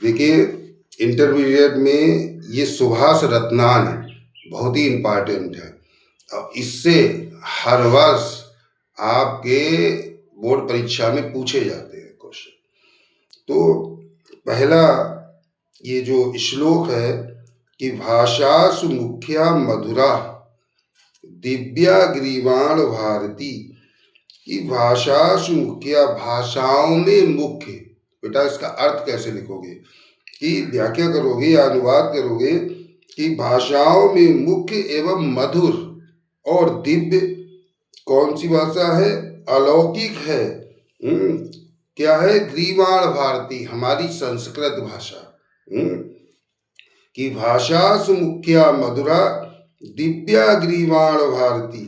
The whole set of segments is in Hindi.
देखिए, इंटरमीडिएट में ये सुभाष रत्नान बहुत ही इम्पॉर्टेंट है और इससे हर वर्ष आपके बोर्ड परीक्षा में पूछे जाते हैं क्वेश्चन। तो पहला ये जो श्लोक है कि भाषासु मुख्या मधुरा दिव्या ग्रीवाण भारती, कि भाषासु मुख्या, भाषाओं में मुख्य। बेटा इसका अर्थ कैसे लिखोगे, कि व्याख्या करोगे या अनुवाद करोगे कि भाषाओं में मुख्य एवं मधुर और दिव्य कौन सी भाषा है? अलौकिक है। क्या है? ग्रीवाण भारती, हमारी संस्कृत भाषा। कि भाषासु मुख्या मधुरा दिव्या ग्रीवाण भारती,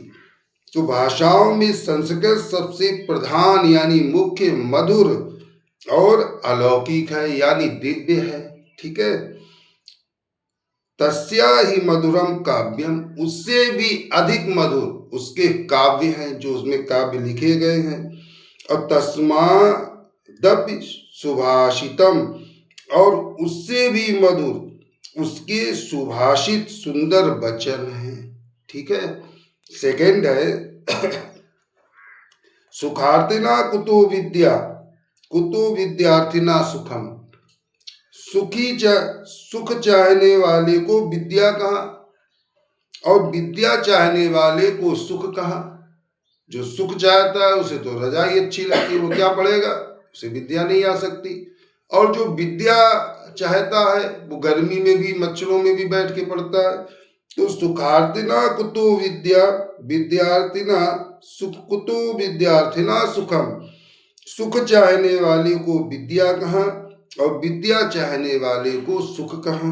तो भाषाओं में संस्कृत सबसे प्रधान यानी मुख्य, मधुर और अलौकिक है यानी दिव्य है। ठीक है। तस्या ही मधुरम काव्यम, उससे भी अधिक मधुर उसके काव्य हैं जो उसमें काव्य लिखे गए हैं। और तस्मादपि सुभाषितम, और उससे भी मधुर उसके सुभाषित सुंदर वचन हैं। ठीक है। सेकंड है सुखार्थिना कुतो विद्या, कुतो विद्यार्थिना सुखम, सुख चाहने वाले को विद्या कहा और विद्या चाहने वाले को सुख कहा। जो सुख चाहता है उसे तो रजाई अच्छी लगती है, वो क्या पढ़ेगा? उसे विद्या नहीं आ सकती। और जो विद्या चाहता है वो गर्मी में भी मच्छरों में भी बैठ के पढ़ता है। तो सुखार्थिना कुतो विद्या, विद्यार्थिना सुख, कुतो विद्यार्थिना सुखम, सुख चाहने वाले को विद्या कहा और विद्या चाहने वाले को सुख कहा।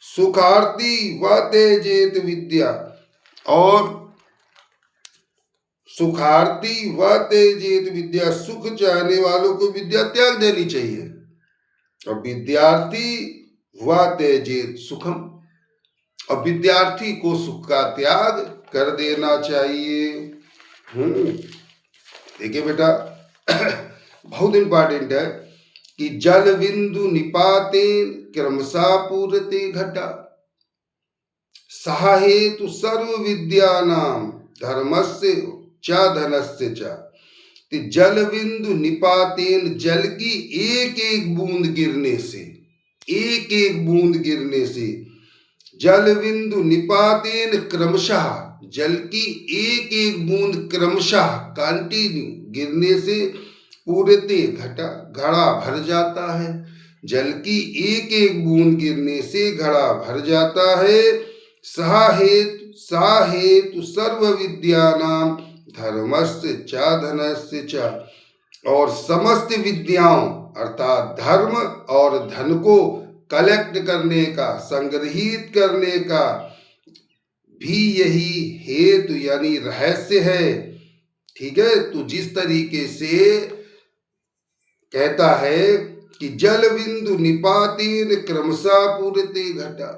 सुखार्थी व तेजेत विद्या, और सुखार्थी व तेजेत विद्या, सुख चाहने वालों को विद्या त्याग देनी चाहिए। और विद्यार्थी व तेजेत सुखम, और विद्यार्थी को सुख का त्याग कर देना चाहिए। देखिए बेटा बहुत इंपॉर्टेंट है कि जल बिंदु निपातेन क्रमशः पूरते घटा, सह हेतु सर्व विद्यानाम धर्मस्य च धनस्य च। जल बिंदु निपातेन, जल की एक एक बूंद गिरने से, एक एक बूंद गिरने से, जल बिंदु निपातेन क्रमशः, जल की एक एक बूंद क्रमशः कंटिन्यू गिरने से, पूरते घटा, घड़ा भर जाता है। जल की एक एक बूंद गिरने से घड़ा भर जाता है। सा हेतु सर्व विद्यानाम धर्मस्य च धनस्य च, और समस्त विद्याओं अर्थात धर्म और धन को कलेक्ट करने का, संग्रहित करने का भी यही हेतु यानी रहस्य है। ठीक है। तो जिस तरीके से कहता है कि जल बिंदु निपातेन क्रमशः पूरते घटा,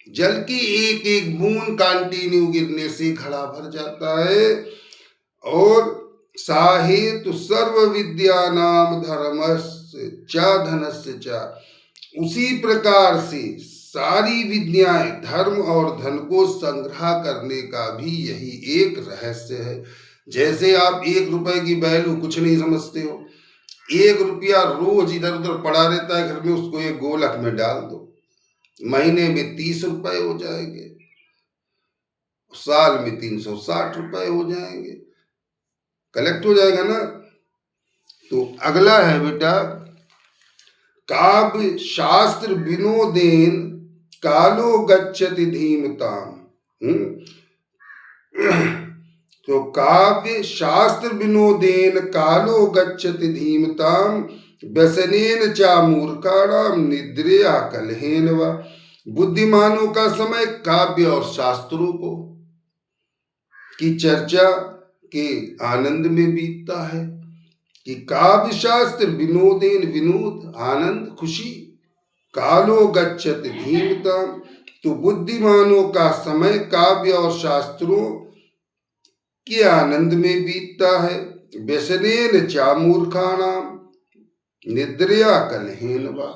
जल की एक एक बूंद कंटिन्यू गिरने से घड़ा भर जाता है। और सा हेतु सर्व विद्या नाम धर्मस्य च धनस्य च, उसी प्रकार से सारी विद्याएं, धर्म और धन को संग्रह करने का भी यही एक रहस्य है। जैसे आप 1 रुपए की वैल्यू कुछ नहीं समझते हो, 1 रुपया रोज इधर उधर पड़ा रहता है घर में, उसको एक गोलक में डाल दो, महीने में 30 रुपए हो जाएंगे, साल में 360 रुपए हो जाएंगे, कलेक्ट हो जाएगा ना। तो अगला है बेटा, काव्य शास्त्र विनोदेन कालो गच्छति धीमताम। तो काव्य शास्त्र विनोदेन कालो गच्छति धीमताम, व्यसनेन चा मूर्खाणाम निद्रया कलहेन वा, बुद्धिमानों का समय काव्य और शास्त्रों को की चर्चा के आनंद में बीतता है। कि काव्य शास्त्र विनोदेन, विनोद आनंद खुशी, कालो गच्छति धीमताम, तो बुद्धिमानों का समय काव्य और शास्त्रों के आनंद में बीतता है। व्यसनेन चा मूर्खाणाम निद्रया कलहेन वा,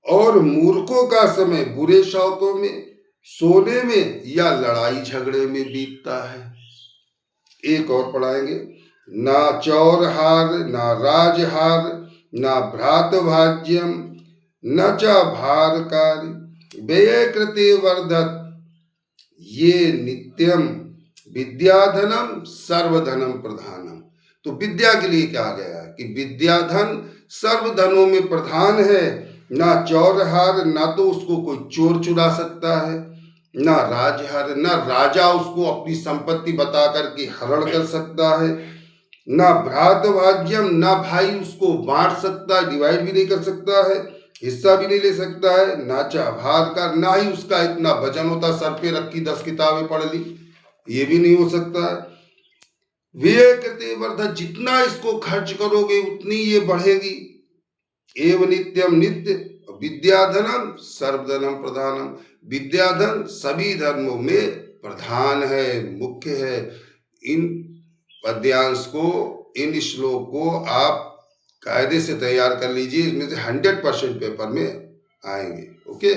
और मूर्खों का समय बुरे शौकों में, सोने में या लड़ाई झगड़े में बीतता है। एक और पढ़ाएंगे, ना चौरहार ना राजहार ना भ्रातभाज्यम न च भारकारी व्यय कृते वर्धत ये नित्यम विद्याधनम सर्वधनम प्रधानम। तो विद्या के लिए क्या गया कि विद्याधन सर्वधनों में प्रधान है। ना चौरहार, ना तो उसको कोई चोर चुरा सकता है, ना राजहार, ना राजा उसको अपनी संपत्ति बता करके हरण कर सकता है, ना भ्रातभाज्यम, ना भाई उसको बांट सकता है, डिवाइड भी नहीं कर सकता है, हिस्सा भी नहीं ले सकता है, ना आभार का, ना ही उसका इतना वजन होता सर पे रखी 10 किताबें पढ़ ली, ये भी नहीं हो सकता है। व्यय कृते वर्धत, जितना इसको खर्च करोगे उतनी ये बढ़ेगी। एवं नित्यम, नित्य विद्याधनम सर्वधनम प्रधानम, विद्याधन सभी धर्मों में प्रधान है, मुख्य है। इन पद्यांश को, इन श्लोक को आप कायदे से तैयार कर लीजिए, इसमें से 100% पेपर में आएंगे। ओके।